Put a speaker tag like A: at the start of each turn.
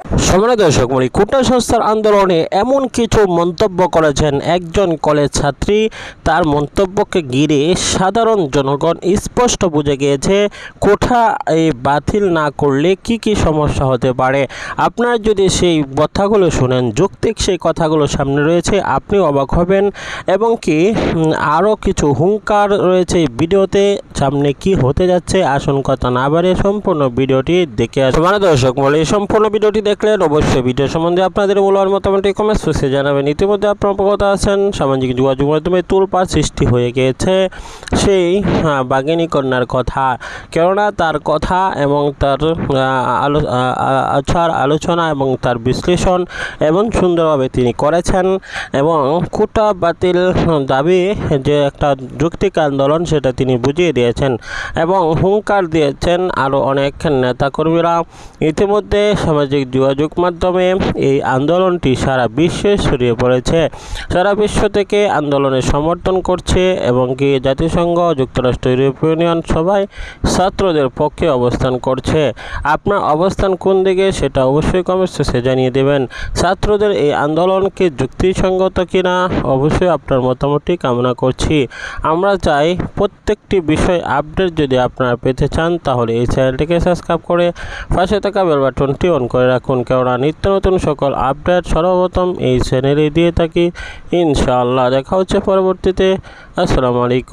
A: সম্মানিত দর্শক মণ্ডলী, কোটা সংস্কার আন্দোলনে এমন কিছু মন্তব্য করেছেন একজন কলেজ ছাত্রী। তার মন্তব্যকে ঘিরে সাধারণ জনগণ স্পষ্ট বুঝে গিয়েছে কোটা বাতিল না করলে কি কি সমস্যা হতে পারে। আপনারা যদি সেই কথাগুলো শুনেন, যৌক্তিক সেই কথাগুলো সামনে রয়েছে, আপনি অবাক হবেন। এবং কি আরও কিছু হুঙ্কার রয়েছে এই ভিডিওতে, সামনে কি হতে যাচ্ছে। আসুন কথা না বাড়িয়ে সম্পূর্ণ ভিডিওটি দেখে আসুন। সম্মানিত দর্শক মণ্ডলী, সম্পূর্ণ ভিডিওটি দেখলেন অবশ্যই ভিডিও সম্বন্ধে আপনাদের মূল্যবান মতামতটি কমেন্ট বক্সে জানাবেন। ইতিমধ্যে আপনারা অবগত আছেন, সামাজিক যোগাযোগ মাধ্যমে তোলপাড় সৃষ্টি হয়ে গিয়েছে সেই বাঘিনী কন্যার কথা। কেননা তার কথা এবং তার আলোচনা এবং তার বিশ্লেষণ এমন সুন্দরভাবে তিনি করেছেন এবং কোটা বাতিল দাবি যে একটা যৌক্তিক আন্দোলন সেটা তিনি বুঝিয়ে দিয়েছেন এবং হুঙ্কার দিয়েছেন আরও অনেক নেতাকর্মীরা। ইতিমধ্যে সামাজিক যোগাযোগ মাধ্যমে এই আন্দোলনটি সারা বিশ্বে ছড়িয়ে পড়েছে। সারা বিশ্ব থেকে আন্দোলনের সমর্থন করছে এবং কি জাতিসংঘ, যুক্তরাষ্ট্র, ইউরোপীয় ইউনিয়ন সবাই ছাত্রদের পক্ষে অবস্থান করছে। আপনার অবস্থান কোন দিকে সেটা অবশ্যই কমেন্ট বক্সে জানিয়ে দেবেন। ছাত্রদের এই আন্দোলনকে যুক্তিসঙ্গত কিনা অবশ্যই আপনার মতামতটি কামনা করছি। আমরা চাই প্রত্যেকটি বিষয় আপডেট যদি আপনারা পেতে চান তাহলে এই চ্যানেলটিকে সাবস্ক্রাইব করে পাশে থাকা বেল বাটনটি অন করে রাখুন, কেননা নিত্য নতুন সকল আপডেট সর্বপ্রথম এই চ্যানেলে দিয়ে থাকি। ইনশাআল্লাহ দেখা হচ্ছে পরবর্তীতে। আসসালামু আলাইকুম।